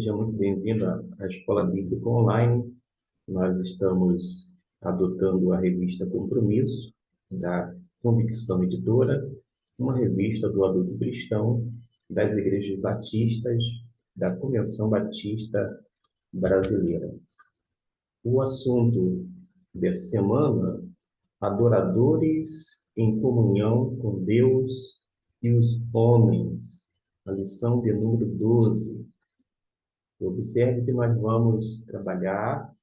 Seja muito bem-vindo à Escola Bíblica Online. Nós estamos adotando a revista Compromisso, da Convicção Editora, uma revista do adulto cristão das igrejas batistas da Convenção Batista Brasileira. O assunto dessa semana: adoradores em comunhão com Deus e os homens. A lição de número 12. Observe que nós vamos trabalhar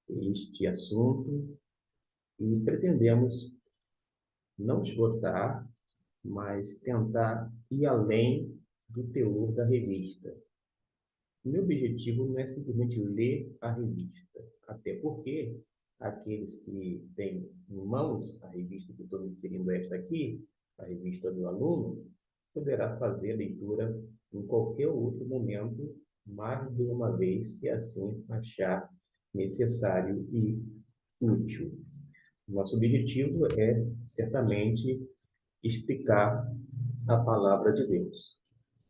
este assunto e pretendemos não esgotar, mas tentar ir além do teor da revista. O meu objetivo não é simplesmente ler a revista, até porque aqueles que têm em mãos a revista que eu estou me referindo a esta aqui, a revista do aluno, poderá fazer a leitura em qualquer outro momento, mais de uma vez, se assim achar necessário e útil. Nosso objetivo é, certamente, explicar a palavra de Deus.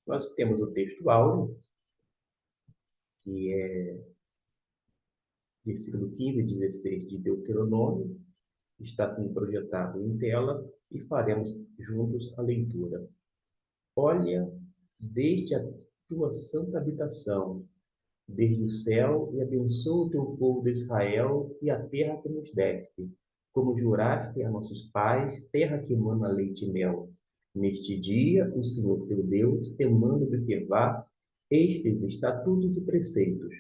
Nós temos o texto áureo, que é versículo 15 e 16 de Deuteronômio, está sendo projetado em tela e faremos juntos a leitura. Olha desde a tua santa habitação, desde o céu, e abençoa o teu povo de Israel e a terra que nos deste, como juraste a nossos pais, terra que mana leite e mel. Neste dia, o Senhor teu Deus te manda observar estes estatutos e preceitos.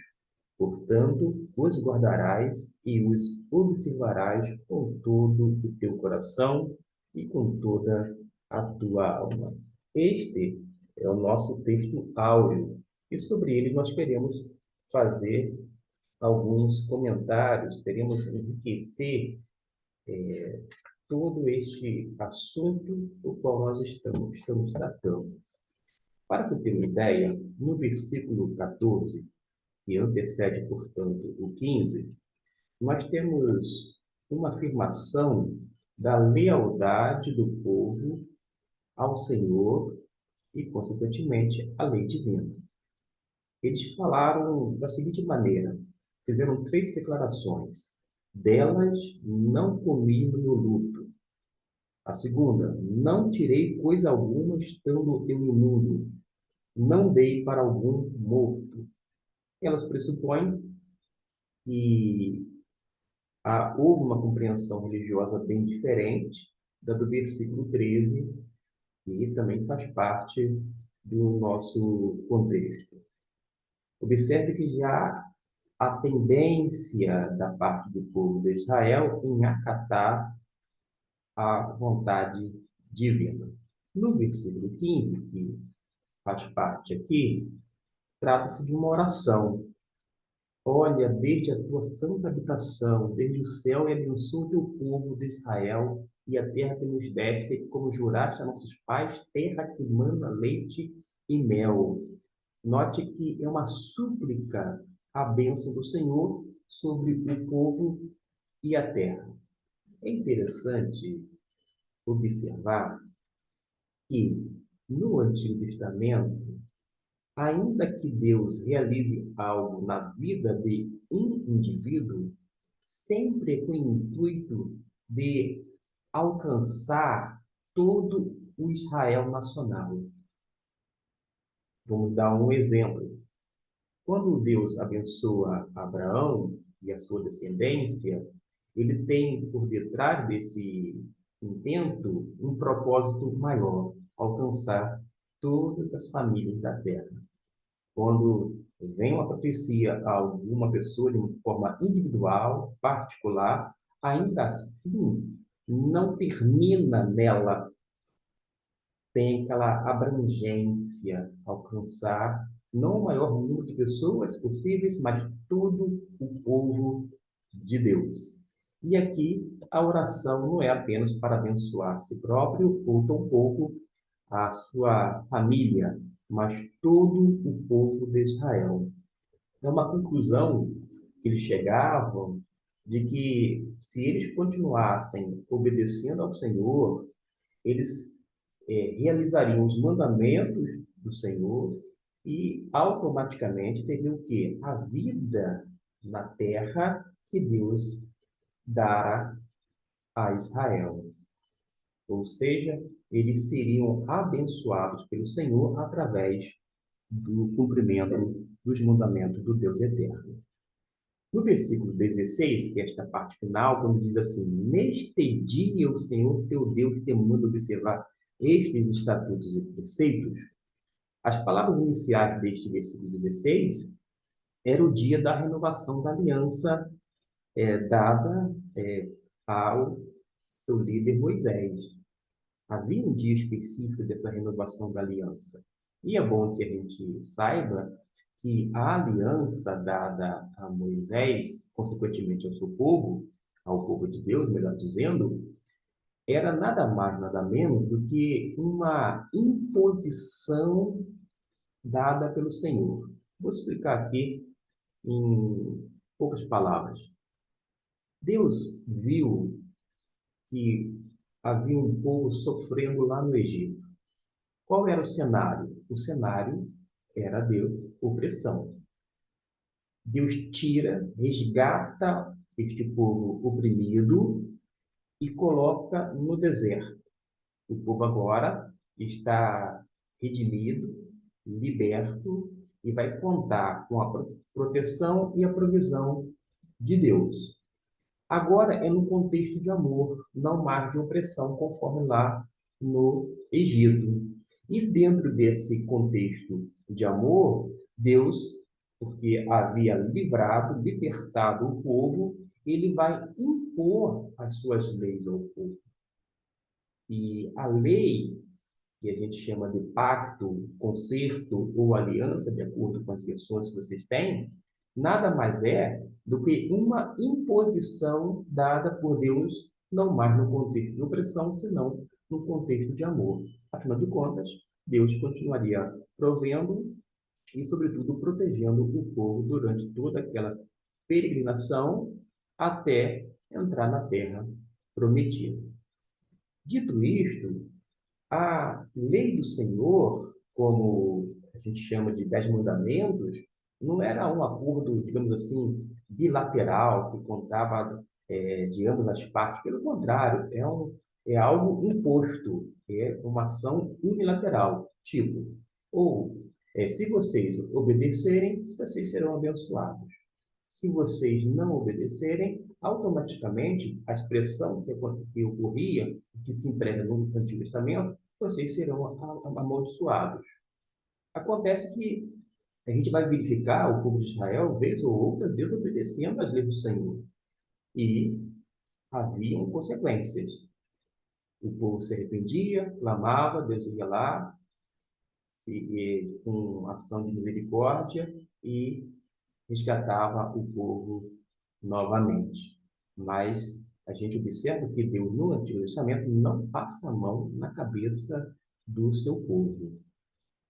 Portanto, os guardarás e os observarás com todo o teu coração e com toda a tua alma. Este é o nosso texto áureo, e sobre ele nós queremos fazer alguns comentários, queremos enriquecer todo este assunto do qual nós estamos tratando. Para você ter uma ideia, no versículo 14, que antecede, portanto, o 15, nós temos uma afirmação da lealdade do povo ao Senhor e, consequentemente, à lei divina. Eles falaram da seguinte maneira, fizeram 3 declarações. Delas não comi no meu luto. A segunda, não tirei coisa alguma estando eu imundo. Não dei para algum morto. Elas pressupõem que houve uma compreensão religiosa bem diferente da do versículo 13, que também faz parte do nosso contexto. Observe que já a tendência da parte do povo de Israel em acatar a vontade divina. No versículo 15, que faz parte aqui, trata-se de uma oração. Olha, desde a tua santa habitação, desde o céu, e abençoa o teu povo de Israel e a terra que nos deste, como juraste a nossos pais, terra que mana leite e mel. Note que é uma súplica à bênção do Senhor sobre o povo e a terra. É interessante observar que no Antigo Testamento, ainda que Deus realize algo na vida de um indivíduo, sempre com o intuito de alcançar todo o Israel nacional. Vamos dar um exemplo. Quando Deus abençoa Abraão e a sua descendência, ele tem por detrás desse intento um propósito maior, alcançar todas as famílias da terra. Quando vem uma profecia a alguma pessoa de uma forma individual, particular, ainda assim não termina nela, tem aquela abrangência, alcançar não o maior número de pessoas possíveis, mas todo o povo de Deus. E aqui a oração não é apenas para abençoar a si próprio ou tampouco a sua família, mas todo o povo de Israel. É uma conclusão que eles chegavam de que se eles continuassem obedecendo ao Senhor, eles realizariam os mandamentos do Senhor e automaticamente teria o quê? A vida na terra que Deus dará a Israel. Ou seja, eles seriam abençoados pelo Senhor através do cumprimento dos mandamentos do Deus eterno. No versículo 16, que é esta parte final, quando diz assim: Neste dia o Senhor teu Deus te manda observar estes estatutos e preceitos. As palavras iniciais deste versículo 16 era o dia da renovação da aliança dada ao seu líder Moisés. Havia um dia específico dessa renovação da aliança. E é bom que a gente saiba que a aliança dada a Moisés, consequentemente ao povo de Deus, melhor dizendo, era nada mais, nada menos do que uma imposição dada pelo Senhor. Vou explicar aqui em poucas palavras. Deus viu que havia um povo sofrendo lá no Egito. Qual era o cenário? O cenário era Deus, opressão. Deus tira, resgata este povo oprimido e coloca no deserto. O povo agora está redimido, liberto e vai contar com a proteção e a provisão de Deus. Agora é no contexto de amor, não mais de opressão, conforme lá no Egito. E dentro desse contexto de amor, Deus, porque havia livrado, libertado o povo, ele vai impor as suas leis ao povo. E a lei, que a gente chama de pacto, concerto ou aliança, de acordo com as versões que vocês têm, nada mais é do que uma imposição dada por Deus, não mais no contexto de opressão, senão no contexto de amor. Afinal de contas, Deus continuaria provendo e, sobretudo, protegendo o povo durante toda aquela peregrinação até entrar na terra prometida. Dito isto, a lei do Senhor, como a gente chama de 10 mandamentos, não era um acordo, digamos assim, bilateral, que contava de ambas as partes. Pelo contrário, é algo imposto, é uma ação unilateral. Tipo, se vocês obedecerem, vocês serão abençoados. Se vocês não obedecerem, automaticamente a expressão que ocorria, que se emprega no Antigo Testamento, vocês serão amaldiçoados. Acontece que a gente vai verificar o povo de Israel, vez ou outra, desobedecendo às leis do Senhor. E haviam consequências. O povo se arrependia, clamava, Deus ia lá, com ação de misericórdia, e resgatava o povo novamente. Mas a gente observa que Deus, no Antigo Testamento, não passa a mão na cabeça do seu povo.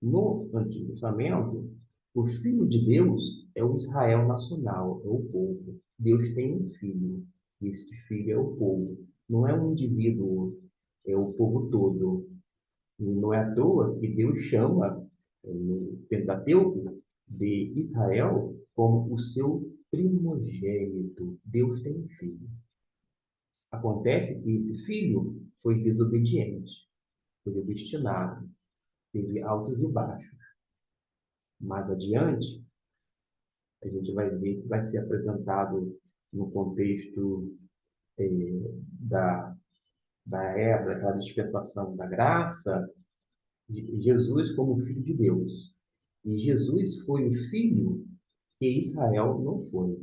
No Antigo Testamento, o Filho de Deus é o Israel nacional, é o povo. Deus tem um filho, e este filho é o povo. Não é um indivíduo, é o povo todo. E não é à toa que Deus chama no Pentateuco de Israel como o seu primogênito. Deus tem um filho. Acontece que esse filho foi desobediente, foi obstinado, teve altos e baixos. Mais adiante, a gente vai ver que vai ser apresentado no contexto da, da era, daquela dispensação da graça, de Jesus como filho de Deus. E Jesus foi o filho que Israel não foi.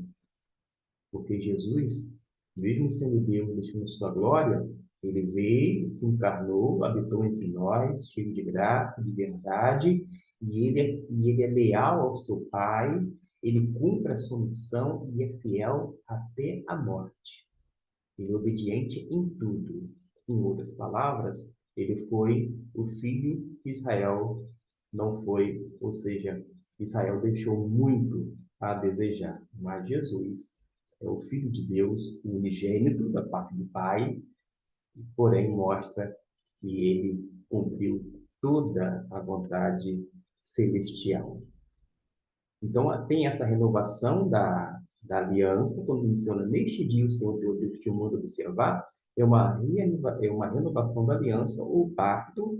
Porque Jesus, mesmo sendo Deus, deixando sua glória, ele veio, se encarnou, habitou entre nós, cheio de graça, de verdade, e ele é leal ao seu Pai, ele cumpre a sua missão e é fiel até a morte. Ele é obediente em tudo. Em outras palavras, ele foi o filho que Israel não foi, ou seja, Israel deixou muito a desejar. Mas Jesus é o Filho de Deus, o unigênito da parte do Pai, porém mostra que ele cumpriu toda a vontade celestial. Então, tem essa renovação da aliança, quando menciona, neste dia o Senhor teu Deus te manda observar, é uma renovação da aliança, ou pacto,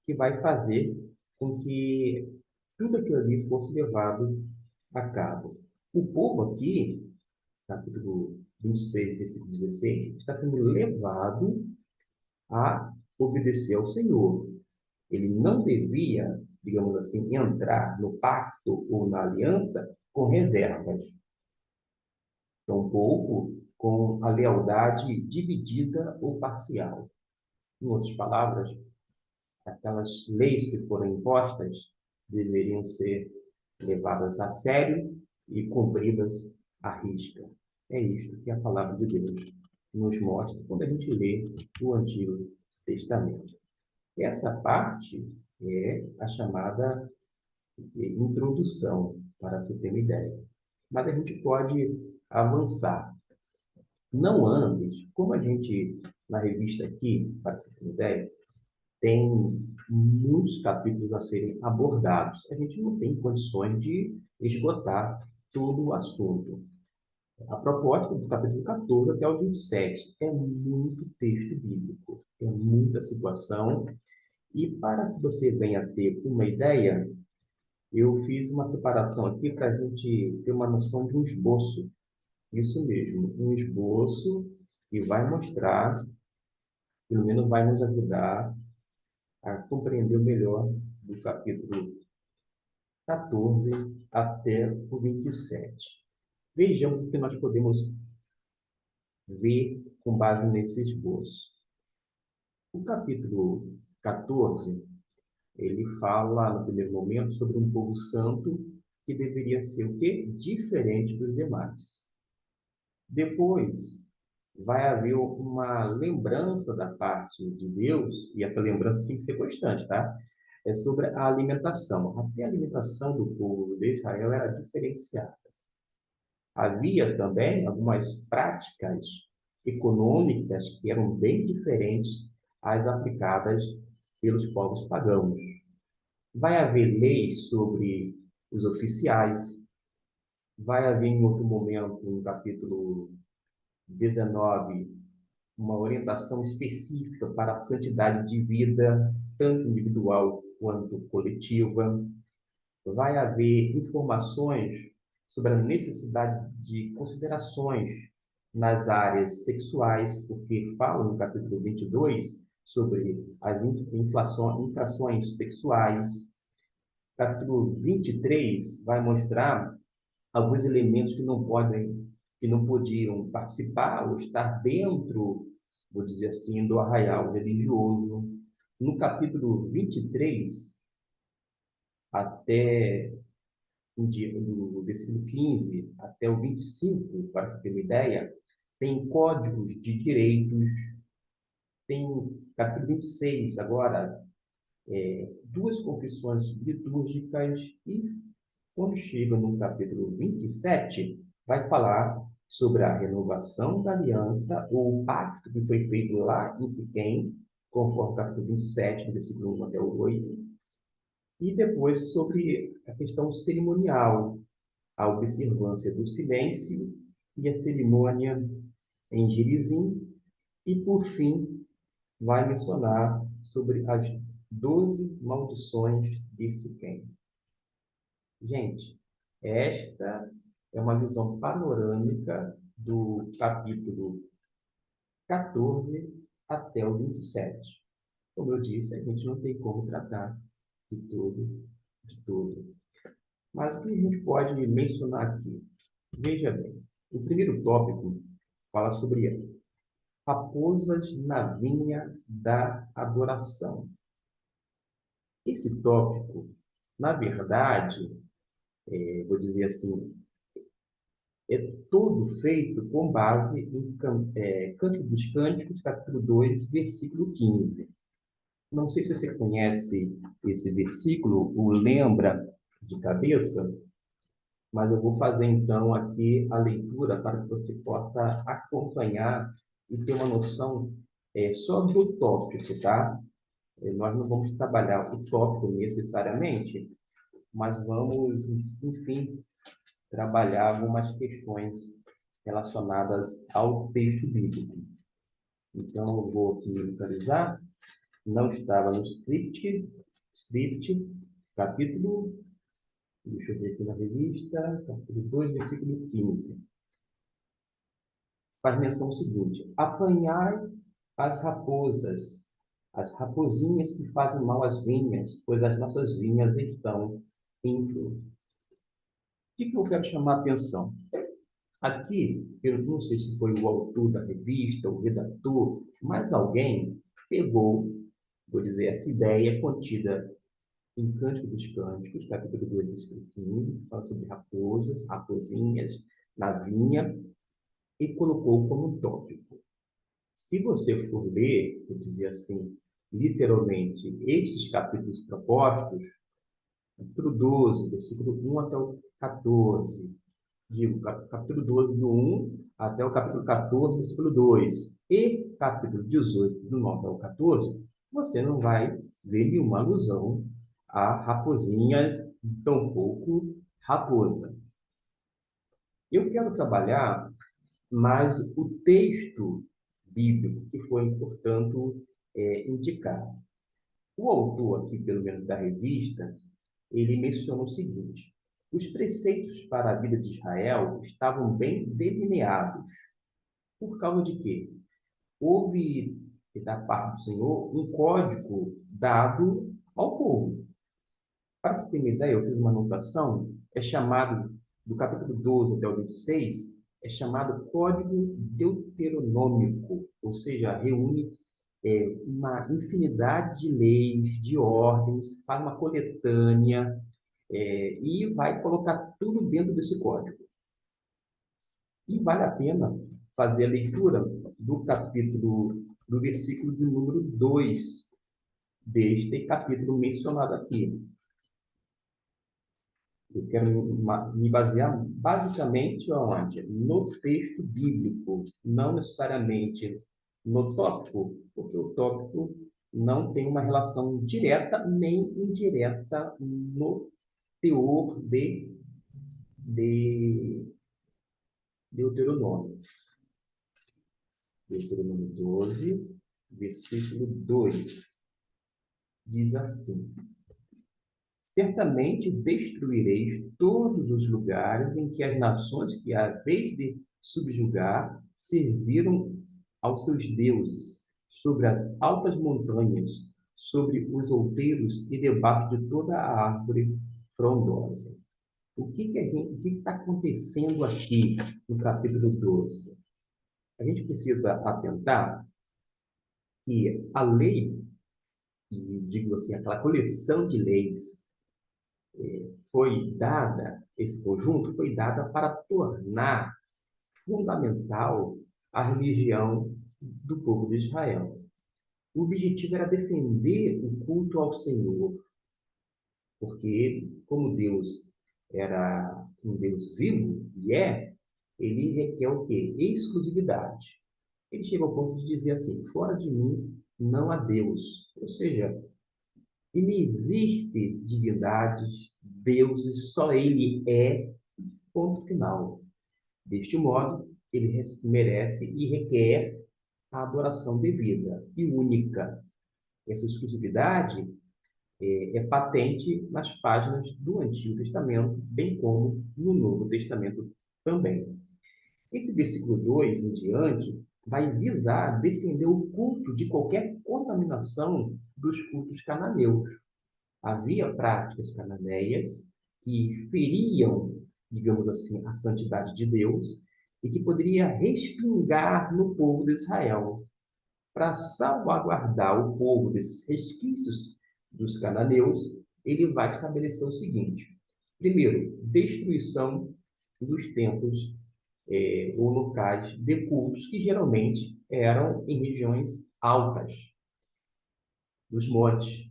que vai fazer com que tudo aquilo ali fosse levado a cabo. O povo aqui, capítulo 26, versículo 16, está sendo levado a obedecer ao Senhor. Ele não devia, digamos assim, entrar no pacto ou na aliança com reservas, tampouco com a lealdade dividida ou parcial. Em outras palavras, aquelas leis que foram impostas deveriam ser levadas a sério e cumpridas à risca. É isto que a palavra de Deus nos mostra quando a gente lê o Antigo Testamento. Essa parte é a chamada introdução, para se ter uma ideia. Mas a gente pode avançar. Não antes, como a gente, na revista aqui, para se ter uma ideia, tem muitos capítulos a serem abordados. A gente não tem condições de esgotar todo o assunto. A proposta do capítulo 14 até o 27 é muito texto bíblico, é muita situação. E para que você venha ter uma ideia, eu fiz uma separação aqui para a gente ter uma noção de um esboço. Isso mesmo, um esboço que vai mostrar, pelo menos vai nos ajudar a compreender melhor do capítulo 14 até o 27. Vejamos o que nós podemos ver com base nesse esboço. O capítulo 14, ele fala, no primeiro momento, sobre um povo santo que deveria ser o quê? Diferente dos demais. Depois, vai haver uma lembrança da parte de Deus, e essa lembrança tem que ser constante, tá? É sobre a alimentação. Até a alimentação do povo de Israel era diferenciada. Havia também algumas práticas econômicas que eram bem diferentes às aplicadas pelos povos pagãos. Vai haver leis sobre os oficiais, vai haver em outro momento, no capítulo 19, uma orientação específica para a santidade de vida, tanto individual quanto coletiva. Vai haver informações sobre a necessidade de considerações nas áreas sexuais, porque fala no capítulo 22 sobre as infrações sexuais. Capítulo 23 vai mostrar alguns elementos que não podiam participar ou estar dentro, vou dizer assim, do arraial religioso. No capítulo 23, até do versículo 15 até o 25, para se ter uma ideia, tem códigos de direitos, tem capítulo 26 agora, duas confissões litúrgicas, e quando chega no capítulo 27, vai falar sobre a renovação da aliança, ou o pacto que foi feito lá em Siquém, conforme o capítulo 27, versículo 1 até o 8, e depois sobre a questão cerimonial, a observância do silêncio e a cerimônia em Gerizim, e por fim vai mencionar sobre as 12 maldições de Siquém. Gente, esta é uma visão panorâmica do capítulo 14 até o 27. Como eu disse, a gente não tem como tratar de tudo, de tudo. Mas o que a gente pode mencionar aqui? Veja bem, o primeiro tópico fala sobre raposas na vinha da adoração. Esse tópico, na verdade, vou dizer assim, é todo feito com base em Cântico dos Cânticos, capítulo 2, versículo 15. Não sei se você conhece esse versículo, ou lembra de cabeça, mas eu vou fazer então aqui a leitura para que você possa acompanhar e ter uma noção só do tópico, tá? Nós não vamos trabalhar o tópico necessariamente, mas vamos, enfim, trabalhar algumas questões relacionadas ao texto bíblico. Então, eu vou aqui localizar. Não estava no script, capítulo, deixa eu ver aqui na revista, capítulo 2, versículo 15. Faz menção o seguinte: apanhai as raposas, as raposinhas que fazem mal às vinhas, pois as nossas vinhas estão em flor. O que eu quero chamar a atenção? Aqui, eu não sei se foi o autor da revista, o redator, mas alguém pegou, vou dizer, essa ideia contida em Cântico dos Cânticos, capítulo 2, versículo 15, que fala sobre raposas, raposinhas na vinha, e colocou como um tópico. Se você for ler, vou dizer assim, literalmente, estes capítulos propostos, capítulo 12, versículo 1 até o 14, digo, capítulo 12, do 1 até o capítulo 14, versículo 2, e capítulo 18, do 9 ao 14, você não vai ver nenhuma alusão a raposinhas, tampouco raposa. Eu quero trabalhar mais o texto bíblico que foi, portanto, indicado. O autor aqui, pelo menos da revista, ele menciona o seguinte: os preceitos para a vida de Israel estavam bem delineados. Por causa de quê? Houve, da parte do Senhor, um código dado ao povo. Para se ter uma ideia, eu fiz uma anotação, é chamado, do capítulo 12 até o 26, é chamado Código Deuteronômico, ou seja, reúne uma infinidade de leis, de ordens, faz uma coletânea e vai colocar tudo dentro desse código. E vale a pena fazer a leitura do capítulo, do versículo de número 2 deste capítulo mencionado aqui. Eu quero me basear basicamente onde? No texto bíblico, não necessariamente no tópico, porque o tópico não tem uma relação direta nem indireta no teor de Deuteronômio. Deuteronômio 12, versículo 2, diz assim: certamente destruireis todos os lugares em que as nações que, à vez de subjugar, serviram aos seus deuses, sobre as altas montanhas, sobre os outeiros e debaixo de toda a árvore frondosa. O que está acontecendo aqui no capítulo 12? A gente precisa atentar que a lei, e digo assim, aquela coleção de leis, foi dada, esse conjunto foi dada para tornar fundamental a religião do povo de Israel. O objetivo era defender o culto ao Senhor, porque ele, como Deus era um Deus vivo, ele requer o quê? Exclusividade. Ele chegou ao ponto de dizer assim: fora de mim não há Deus. Ou seja, inexiste divindades, deuses, só ele é, ponto final. Deste modo, ele merece e requer a adoração devida e única. Essa exclusividade é patente nas páginas do Antigo Testamento, bem como no Novo Testamento também. Esse versículo 2 em diante vai visar defender o culto de qualquer contaminação dos cultos cananeus. Havia práticas cananeias que feriam, digamos assim, a santidade de Deus e que poderia respingar no povo de Israel. Para salvaguardar o povo desses resquícios dos cananeus, ele vai estabelecer o seguinte: primeiro, destruição dos templos ou locais de cultos que geralmente eram em regiões altas, dos montes.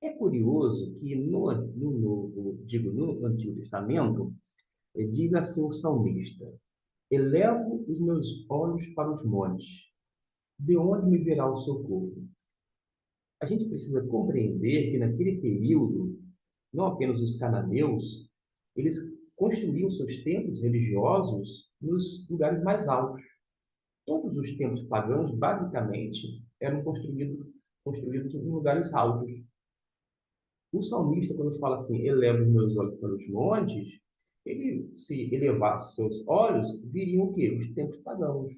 É curioso que no Antigo Testamento, diz assim o salmista: elevo os meus olhos para os montes, de onde me virá o socorro? A gente precisa compreender que naquele período não apenas os cananeus, eles construíam seus templos religiosos nos lugares mais altos. Todos os templos pagãos, basicamente, eram construídos em lugares altos. O salmista, quando fala assim, eleva os meus olhos para os montes, ele, se elevasse seus olhos, viriam o quê? Os templos pagãos.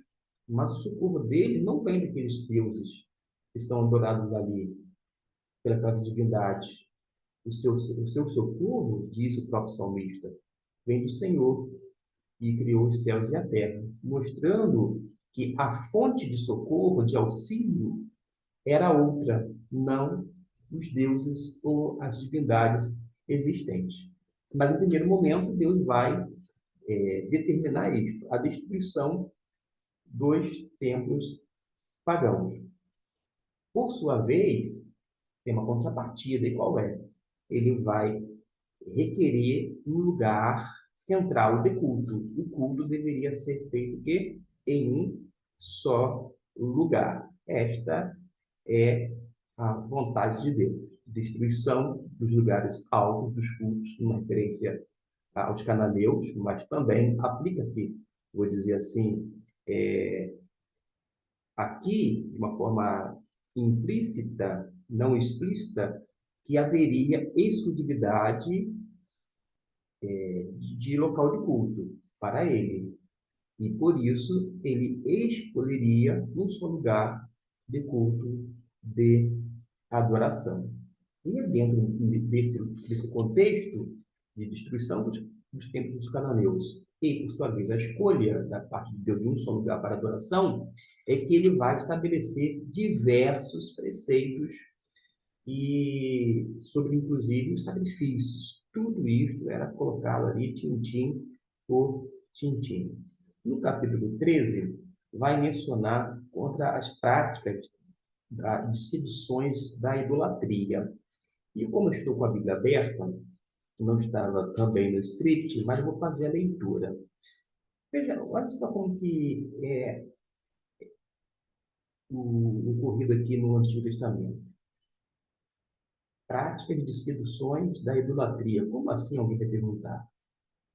Mas o socorro dele não vem daqueles deuses que são adorados ali, pelas divindades. O seu socorro, diz o próprio salmista, vem do Senhor, que criou os céus e a terra, mostrando que a fonte de socorro, de auxílio, era outra, não os deuses ou as divindades existentes. Mas, no primeiro momento, Deus vai determinar isto, a destruição dos templos pagãos. Por sua vez, tem uma contrapartida, e qual é? Ele vai requerer um lugar central de culto. O culto deveria ser feito o quê? Em um só lugar. Esta é a vontade de Deus. Destruição dos lugares altos dos cultos, uma referência aos cananeus, mas também aplica-se, vou dizer assim, aqui, de uma forma implícita, não explícita, que haveria exclusividade de local de culto para ele. E por isso ele escolheria um só lugar de culto, de adoração. E é dentro desse contexto de destruição dos templos dos cananeus e, por sua vez, a escolha da parte de Deus de um só lugar para adoração, é que ele vai estabelecer diversos preceitos e sobre, inclusive, os sacrifícios. Tudo isso era colocado ali, tintim por tintim. No capítulo 13, vai mencionar contra as práticas de seduções da idolatria. E como eu estou com a Bíblia aberta, não estava também no script, mas eu vou fazer a leitura. Veja, olha só como que é o ocorrido aqui no Antigo Testamento. Práticas de seduções da idolatria. Como assim, alguém vai perguntar?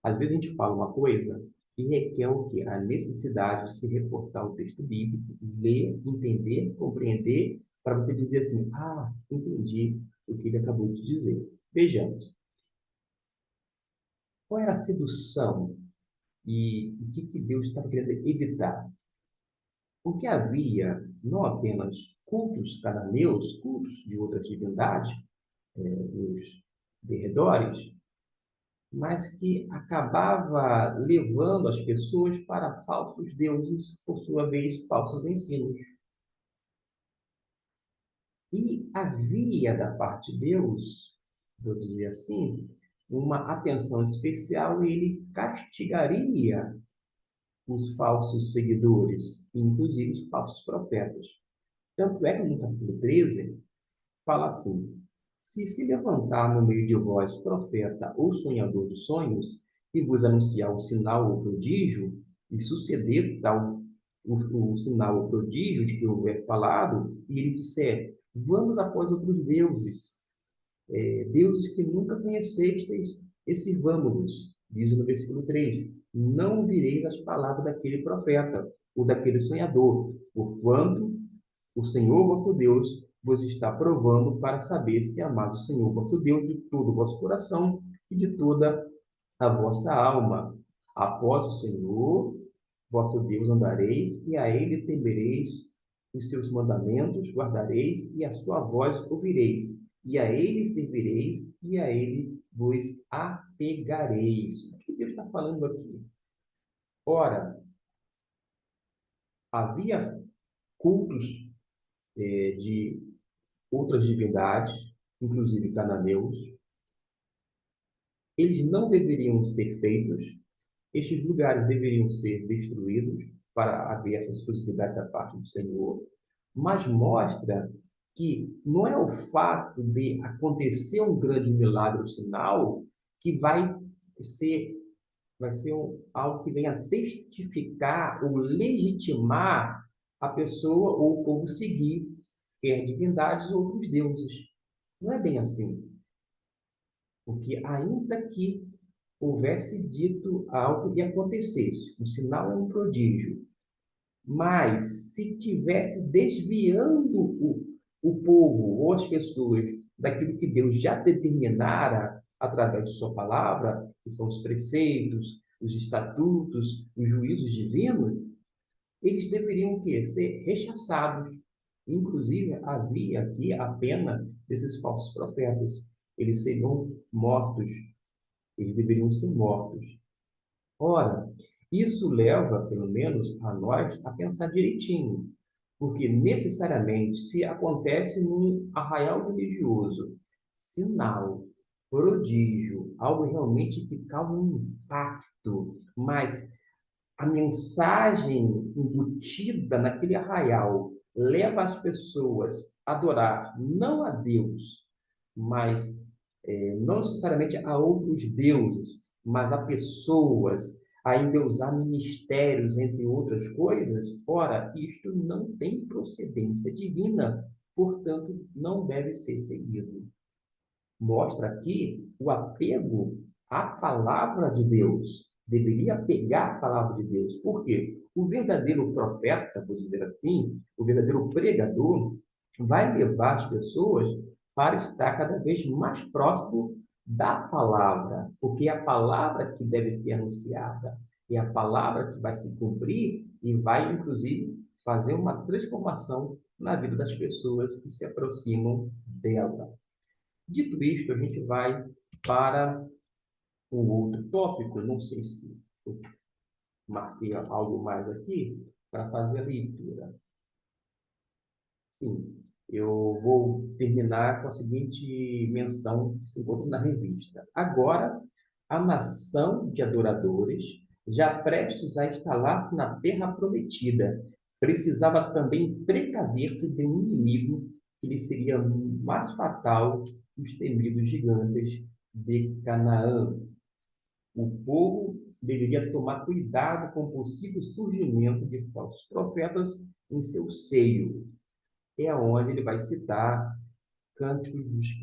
Às vezes a gente fala uma coisa e requer o quê? A necessidade de se reportar ao texto bíblico, ler, entender, compreender, para você dizer assim, ah, entendi o que ele acabou de dizer. Vejamos. Qual era a sedução e o que Deus estava querendo evitar? Porque havia não apenas cultos cananeus, cultos de outras divindades nos derredores, mas que acabava levando as pessoas para falsos deuses, por sua vez, falsos ensinos. E havia da parte de Deus, vou dizer assim, uma atenção especial e ele castigaria os falsos seguidores, inclusive os falsos profetas. Tanto é que no capítulo 13 fala assim: se levantar no meio de vós profeta ou sonhador de sonhos, e vos anunciar o sinal ou prodígio, e suceder tal o sinal ou prodígio de que houver falado, e ele disser, vamos após outros deuses, deuses que nunca conhecestes, e sirvamo-los, diz no versículo 3, não vireis as palavras daquele profeta, ou daquele sonhador, porquanto o Senhor vosso Deus vos está provando para saber se amais o Senhor vosso Deus de todo o vosso coração e de toda a vossa alma. Após o Senhor vosso Deus andareis e a ele temereis, os seus mandamentos guardareis e a sua voz ouvireis, e a ele servireis e a ele vos apegareis. O que Deus está falando aqui? Ora, havia cultos de outras divindades, inclusive cananeus, eles não deveriam ser feitos, estes lugares deveriam ser destruídos para haver essa exclusividade da parte do Senhor, mas mostra que não é o fato de acontecer um grande milagre ou sinal que ser, vai ser algo que venha testificar ou legitimar a pessoa ou o povo seguir, quer divindades ou outros deuses. Não é bem assim. Porque ainda que houvesse dito algo e acontecesse, um sinal é um prodígio, mas se tivesse desviando o povo ou as pessoas daquilo que Deus já determinara através de sua palavra, que são os preceitos, os estatutos, os juízos divinos, eles deveriam o quê? Ser rechaçados. Inclusive, havia aqui a pena desses falsos profetas. Eles seriam mortos, eles deveriam ser mortos. Ora, isso leva, pelo menos, a nós a pensar direitinho, porque necessariamente, se acontece num arraial religioso, sinal, prodígio, algo realmente que causa um impacto, mas a mensagem embutida naquele arraial leva as pessoas a adorar não a Deus, mas não necessariamente a outros deuses, mas a pessoas, a endeusar ministérios, entre outras coisas, ora, isto não tem procedência divina, portanto, não deve ser seguido. Mostra aqui o apego à palavra de Deus. Deveria pegar a palavra de Deus. Por quê? O verdadeiro profeta, por dizer assim, o verdadeiro pregador, vai levar as pessoas para estar cada vez mais próximo da palavra, porque é a palavra que deve ser anunciada, é a palavra que vai se cumprir e vai, inclusive, fazer uma transformação na vida das pessoas que se aproximam dela. Dito isto, a gente vai para um outro tópico. Não sei se eu marquei algo mais aqui para fazer a leitura. Sim, eu vou terminar com a seguinte menção que se encontra na revista. Agora, a nação de adoradores, já prestes a instalar-se na terra prometida, precisava também precaver-se de um inimigo que lhe seria mais fatal que os temidos gigantes de Canaã. O povo deveria tomar cuidado com o possível surgimento de falsos profetas em seu seio. É onde ele vai citar Cânticos,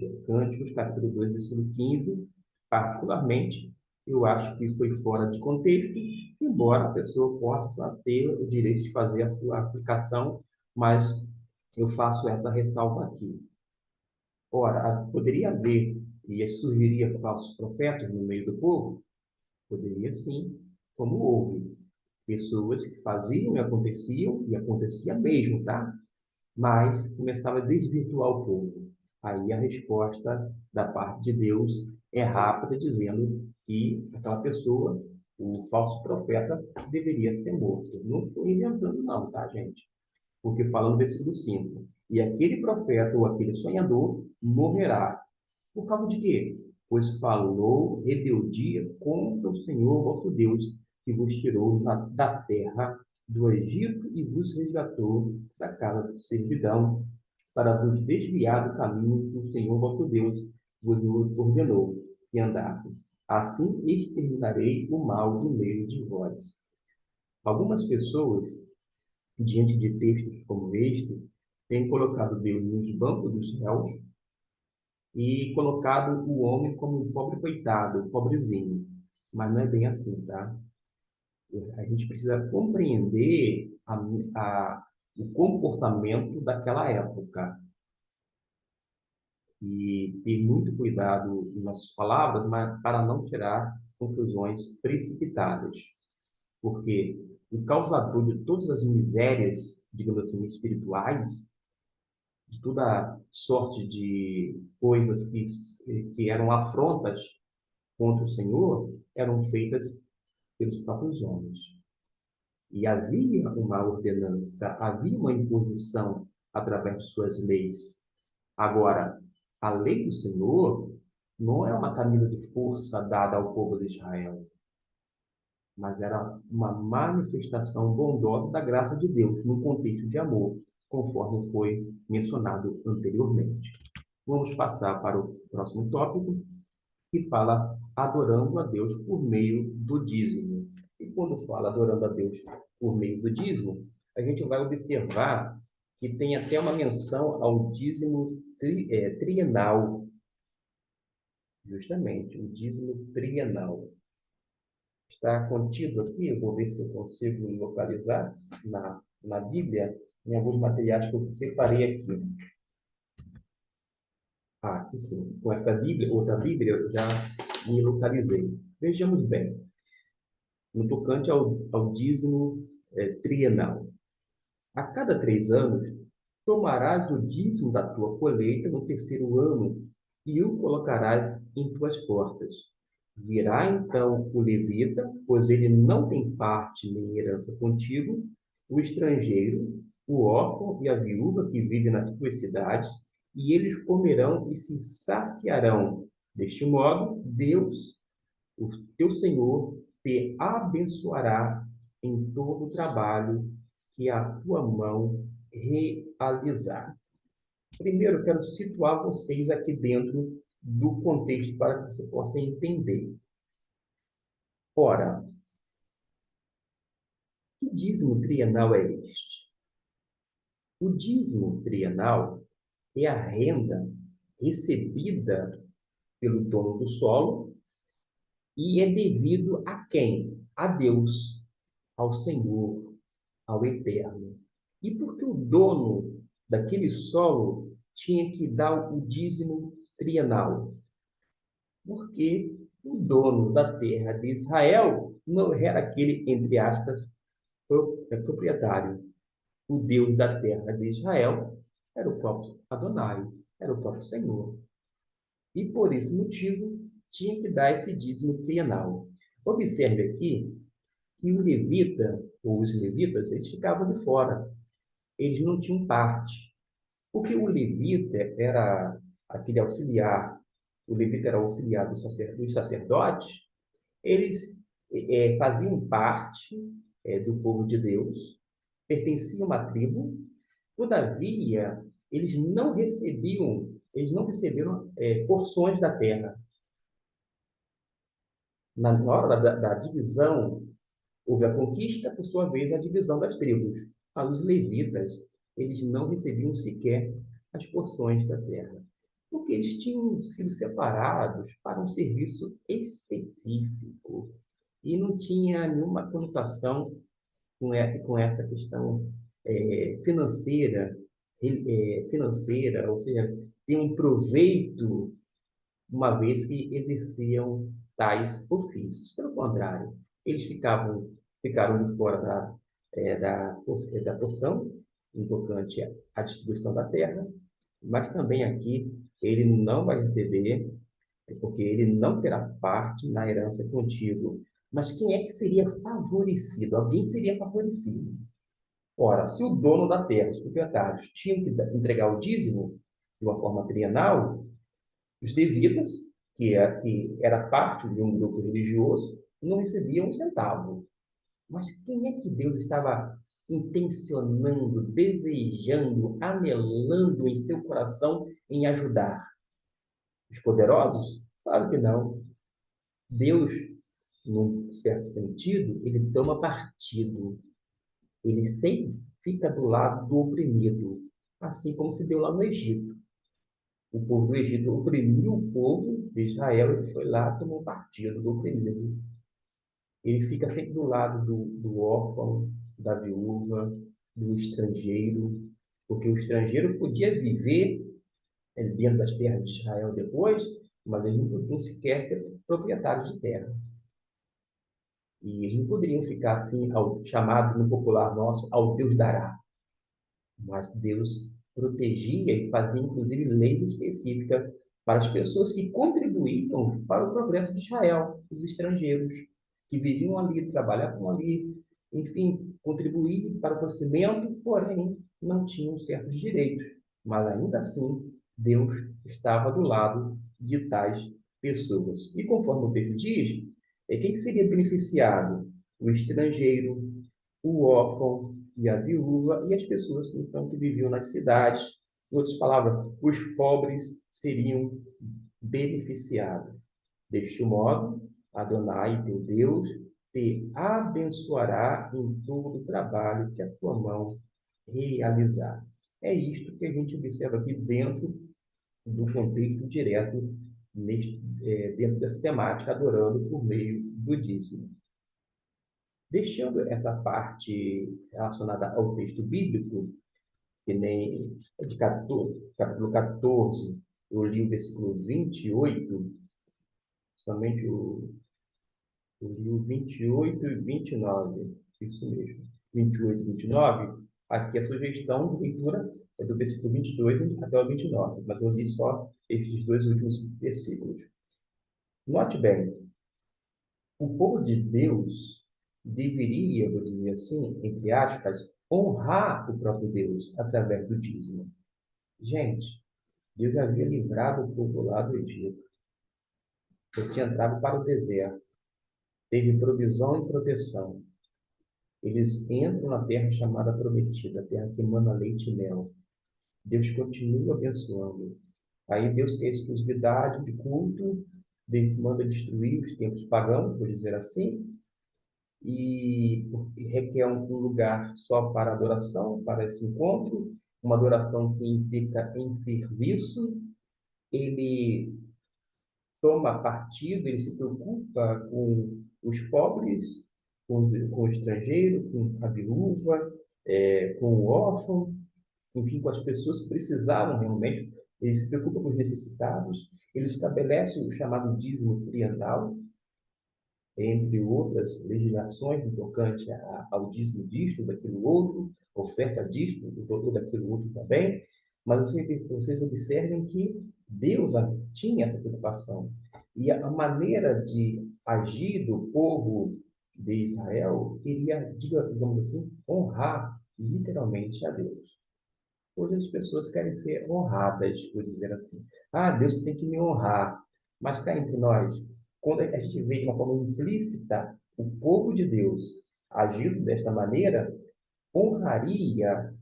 capítulo 2, versículo 15, particularmente, eu acho que foi fora de contexto, embora a pessoa possa ter o direito de fazer a sua aplicação, mas eu faço essa ressalva aqui. Ora, poderia haver e surgiria falsos profetas no meio do povo? Poderia sim, como houve. Pessoas que faziam e acontecia mesmo, tá? Mas começava a desvirtuar o povo. Aí a resposta da parte de Deus é rápida, dizendo que aquela pessoa, o falso profeta, deveria ser morto. Não estou inventando, não, tá, gente? Porque fala no versículo 5: e aquele profeta ou aquele sonhador morrerá. Por causa de quê? Pois falou rebeldia contra o Senhor vosso Deus, que vos tirou da terra do Egito e vos resgatou da casa de servidão, para vos desviar do caminho que o Senhor vosso Deus vos ordenou que andasses. Assim exterminarei o mal do meio de vós. Algumas pessoas, diante de textos como este, têm colocado Deus nos bancos dos réus e colocado o homem como um pobre coitado, pobrezinho. Mas não é bem assim, tá? A gente precisa compreender o comportamento daquela época e ter muito cuidado em nossas palavras, mas para não tirar conclusões precipitadas. Porque o causador de todas as misérias, digamos assim, espirituais, de toda sorte de coisas que eram afrontas contra o Senhor eram feitas pelos próprios homens. E havia uma ordenança, havia uma imposição através de suas leis. Agora, a lei do Senhor não é uma camisa de força dada ao povo de Israel, mas era uma manifestação bondosa da graça de Deus no contexto de amor, conforme foi mencionado anteriormente. Vamos passar para o próximo tópico, que fala adorando a Deus por meio do dízimo. E quando fala adorando a Deus por meio do dízimo, a gente vai observar que tem até uma menção ao dízimo trienal. Justamente, o dízimo trienal. Está contido aqui, eu vou ver se eu consigo localizar na Bíblia, em alguns materiais que eu separei aqui. Ah, aqui sim. Com esta Bíblia, outra Bíblia, eu já me localizei. Vejamos bem, no tocante ao dízimo trienal. A cada 3 anos, tomarás o dízimo da tua colheita no terceiro ano e o colocarás em tuas portas. Virá então o levita, pois ele não tem parte nem herança contigo, o estrangeiro, o órfão e a viúva que vivem nas tuas cidades, e eles comerão e se saciarão. Deste modo, Deus, o teu Senhor, te abençoará em todo o trabalho que a tua mão realizar. Primeiro, eu quero situar vocês aqui dentro do contexto para que você possa entender. Ora, que dízimo trienal é este? O dízimo trienal é a renda recebida pelo dono do solo e é devido a quem? A Deus, ao Senhor, ao Eterno. E por que o dono daquele solo tinha que dar o dízimo trienal? Porque o dono da terra de Israel não era aquele, entre aspas, proprietário. O Deus da terra de Israel era o próprio Adonai, era o próprio Senhor. E por esse motivo tinha que dar esse dízimo trienal. Observe aqui que o levita, ou os levitas, eles ficavam de fora. Eles não tinham parte. Porque o levita era aquele auxiliar, o levita era auxiliar dos sacerdotes, eles faziam parte do povo de Deus, pertenciam a uma tribo, todavia, eles não receberam porções da terra. Na hora da divisão, houve a conquista, por sua vez, a divisão das tribos. Mas os levitas, eles não recebiam sequer as porções da terra, porque eles tinham sido separados para um serviço específico e não tinha nenhuma conotação com essa questão financeira, ou seja, tem um proveito uma vez que exerciam tais ofícios. Pelo contrário, eles ficaram de fora da porção, em tocante à distribuição da terra, mas também aqui ele não vai receber, porque ele não terá parte na herança contigo. Mas quem é que seria favorecido? Alguém seria favorecido. Ora, se o dono da terra, os proprietários, tinham que entregar o dízimo de uma forma trienal, os levitas, que era parte de um grupo religioso, não recebiam um centavo. Mas quem é que Deus estava intencionando, desejando, anelando em seu coração em ajudar? Os poderosos? Claro que não. Deus, num certo sentido, ele toma partido. Ele sempre fica do lado do oprimido, assim como se deu lá no Egito. O povo do Egito oprimiu o povo de Israel, ele foi lá, tomou partido do oprimido. Ele fica sempre do lado do órfão, da viúva, do estrangeiro, porque o estrangeiro podia viver dentro das terras de Israel depois, mas eles não podiam sequer ser proprietários de terra. E eles não poderiam ficar assim, chamado no popular nosso, ao Deus dará. Mas Deus protegia e fazia, inclusive, leis específicas para as pessoas que contribuíam para o progresso de Israel, os estrangeiros, que viviam ali, trabalhavam ali, enfim, contribuíam para o crescimento, porém, não tinham certos direitos. Mas, ainda assim, Deus estava do lado de tais pessoas. E, conforme o texto diz, quem que seria beneficiado? O estrangeiro, o órfão e a viúva e as pessoas então que viviam nas cidades. Em outras palavras, os pobres seriam beneficiados. Deste modo, Adonai, teu Deus, te abençoará em todo o trabalho que a tua mão realizar. É isto que a gente observa aqui dentro do contexto direto dentro dessa temática, adorando por meio do dízimo. Deixando essa parte relacionada ao texto bíblico, que nem de 14, capítulo 14, eu li o versículo 28, somente eu li o 28 e 29, isso mesmo, 28 e 29. Aqui a sugestão de leitura é do versículo 22 até o 29, mas eu li só estes dois últimos versículos. Note bem, o povo de Deus deveria, vou dizer assim, entre aspas, honrar o próprio Deus através do dízimo. Gente, Deus havia livrado o povo lá do Egito. Ele tinha entrado para o deserto. Teve provisão e proteção. Eles entram na terra chamada prometida, a terra que emana leite e mel. Deus continua abençoando. Aí Deus tem exclusividade de culto, manda destruir os templos pagãos, por dizer assim, e requer um lugar só para adoração, para esse encontro, uma adoração que implica em serviço. Ele toma partido, ele se preocupa com os pobres, com o estrangeiro, com a viúva, com o órfão, enfim, com as pessoas que precisavam realmente. Ele se preocupa com os necessitados. Ele estabelece o chamado dízimo trienal, entre outras legislações no tocante ao dízimo disto, daquilo outro, oferta disto, ou daquilo outro também. Mas vocês observem que Deus tinha essa preocupação. E a maneira de agir do povo de Israel iria, digamos assim, honrar literalmente a Deus. Hoje as pessoas querem ser honradas, por dizer assim. Ah, Deus tem que me honrar. Mas cá entre nós, quando a gente vê de uma forma implícita o povo de Deus agindo desta maneira, honraria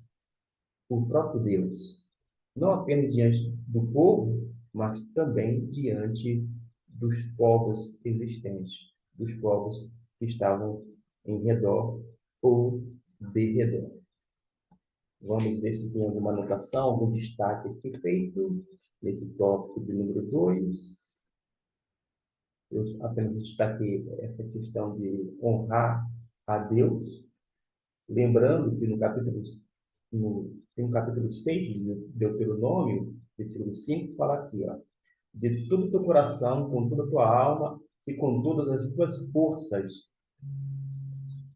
o próprio Deus. Não apenas diante do povo, mas também diante dos povos existentes, dos povos que estavam em redor ou de redor. Vamos ver se tem alguma anotação, algum destaque aqui feito nesse tópico de número 2. Eu apenas destaquei essa questão de honrar a Deus, lembrando que no capítulo 6 de Deuteronômio, versículo 5, fala aqui, ó, de todo o teu coração, com toda a tua alma e com todas as tuas forças.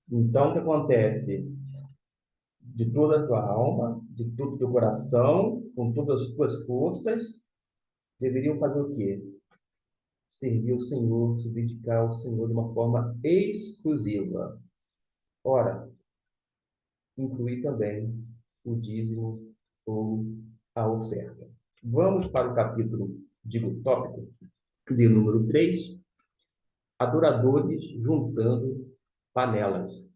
Então, o que acontece? De toda a tua alma, de todo o teu coração, com todas as tuas forças, deveriam fazer o quê? Servir o Senhor, se dedicar ao Senhor de uma forma exclusiva. Ora, incluir também o dízimo ou a oferta. Vamos para o capítulo, digo, tópico, de número 3, adoradores juntando panelas.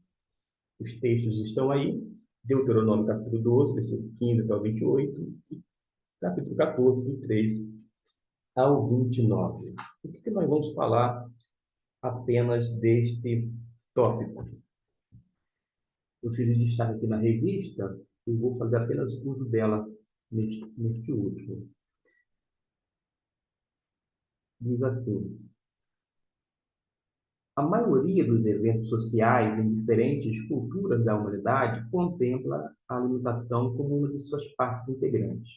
Os textos estão aí, Deuteronômio capítulo 12, versículo 15 até o 28, e capítulo 14, do 3 ao 29. O que nós vamos falar apenas deste tópico? Eu fiz destaque aqui na revista e vou fazer apenas uso dela neste último. Diz assim: a maioria dos eventos sociais em diferentes culturas da humanidade contempla a alimentação como uma de suas partes integrantes.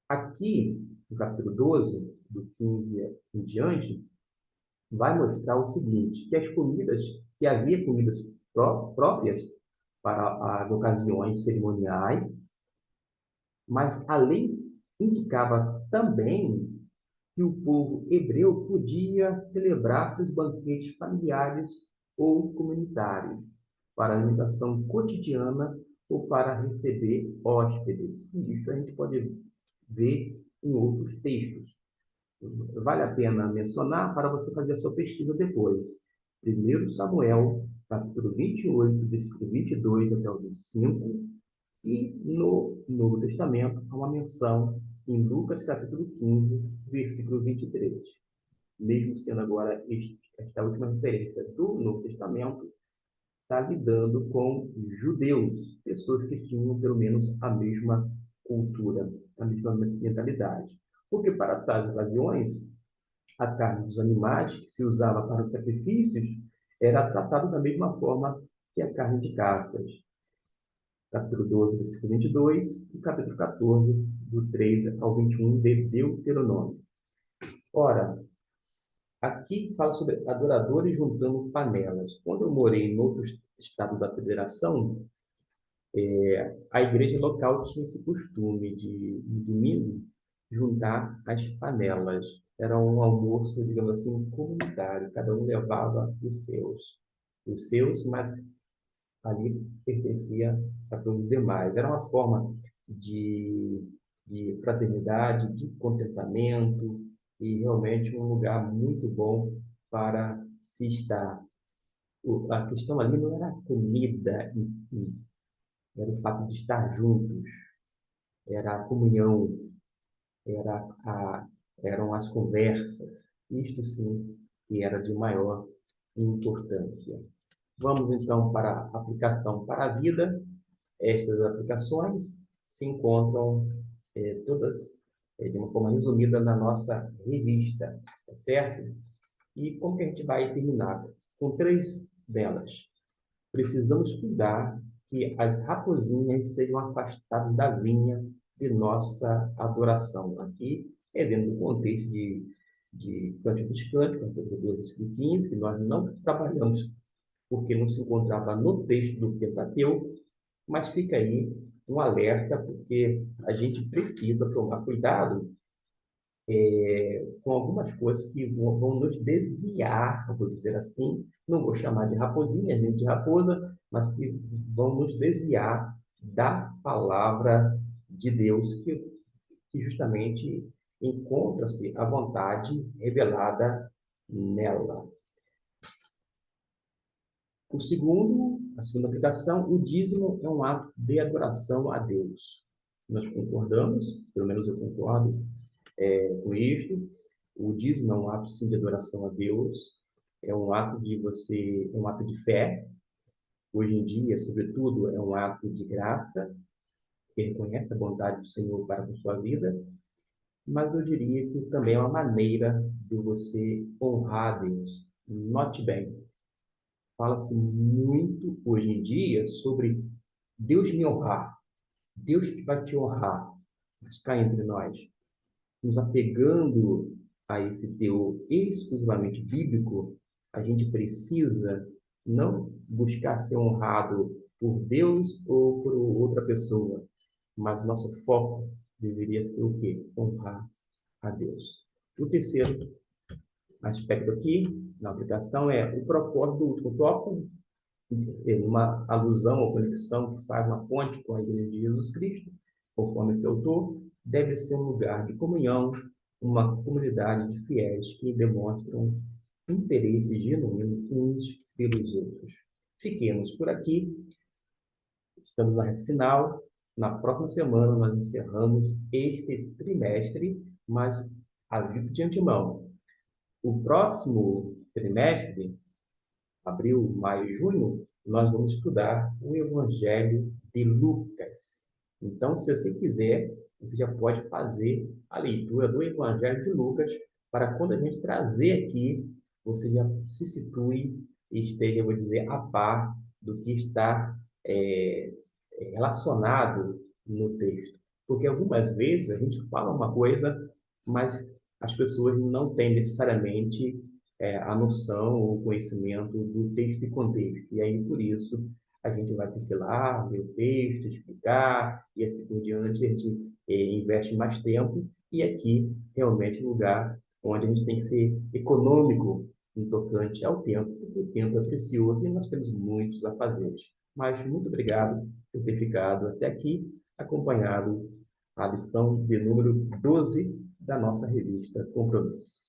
Aqui, no capítulo 12, do 15 em diante, vai mostrar o seguinte, que as comidas, que havia comidas próprias para as ocasiões cerimoniais, mas a lei indicava também que o povo hebreu podia celebrar seus banquetes familiares ou comunitários para alimentação cotidiana ou para receber hóspedes. Isso a gente pode ver em outros textos. Vale a pena mencionar para você fazer a sua pesquisa depois. 1 Samuel, capítulo 28, versículo 22 até o 25, e no Novo Testamento há uma menção em Lucas, capítulo 15, versículo 23. Mesmo sendo agora esta última referência do Novo Testamento, está lidando com judeus, pessoas que tinham pelo menos a mesma cultura, a mesma mentalidade. porque para tais ocasiões, a carne dos animais que se usava para os sacrifícios era tratada da mesma forma que a carne de caças. Capítulo 12, versículo 22, e capítulo 14, do 3 ao 21 de Deuteronômio. Ora, aqui fala sobre adoradores juntando panelas. Quando eu morei em outro estado da federação, a igreja local tinha esse costume de, no domingo, juntar as panelas. Era um almoço, digamos assim, comunitário. Cada um levava os seus, mas ali pertencia a todos os demais. Era uma forma de, de fraternidade, de contentamento e realmente um lugar muito bom para se estar. A questão ali não era a comida em si, era o fato de estar juntos, era a comunhão, era eram as conversas. Isto sim que era de maior importância. Vamos então para a aplicação para a vida. Estas aplicações se encontram todas de uma forma resumida na nossa revista, tá certo? E como que a gente vai terminar? Com três delas. Precisamos cuidar que as raposinhas sejam afastadas da vinha de nossa adoração. Aqui é dentro do contexto de Cântico dos Cânticos, capítulo 12, versículo 15, que nós não trabalhamos porque não se encontrava no texto do Pentateuco, mas fica aí um alerta, porque a gente precisa tomar cuidado com algumas coisas que vão nos desviar, vou dizer assim, não vou chamar de raposinha, nem de raposa, mas que vão nos desviar da palavra de Deus, que justamente encontra-se a vontade revelada nela. A segunda aplicação, o dízimo é um ato de adoração a Deus. Nós concordamos, pelo menos eu concordo com isto. O dízimo é um ato, sim, de adoração a Deus. É um ato é um ato de fé. Hoje em dia, sobretudo, é um ato de graça, que reconhece a bondade do Senhor para com sua vida. Mas eu diria que também é uma maneira de você honrar a Deus. Note bem, fala-se muito hoje em dia sobre Deus me honrar, Deus vai te honrar. Mas cá entre nós, nos apegando a esse teor exclusivamente bíblico, a gente precisa não buscar ser honrado por Deus ou por outra pessoa, mas nosso foco deveria ser o quê? Honrar a Deus. O terceiro aspecto aqui na aplicação é o propósito do último tópico, uma alusão ou conexão que faz uma ponte com a Igreja de Jesus Cristo, conforme esse autor, deve ser um lugar de comunhão, uma comunidade de fiéis que demonstram interesse genuíno uns pelos outros. Fiquemos por aqui, estamos na reta final. Na próxima semana nós encerramos este trimestre, mas aviso de antemão. O próximo trimestre, abril, maio e junho, nós vamos estudar o Evangelho de Lucas. Então, se você quiser, você já pode fazer a leitura do Evangelho de Lucas para quando a gente trazer aqui, você já se situe e esteja, eu vou dizer, a par do que está relacionado no texto. Porque algumas vezes a gente fala uma coisa, mas as pessoas não têm necessariamente a noção ou o conhecimento do texto e contexto. E aí, por isso, a gente vai ter que ir lá, ver o texto, explicar, e assim por diante, a gente investe mais tempo, e aqui, realmente, é um lugar onde a gente tem que ser econômico no tocante ao tempo, porque o tempo é precioso e nós temos muitos afazeres. Mas muito obrigado por ter ficado até aqui, acompanhado a lição de número 12 da nossa revista Compromisso.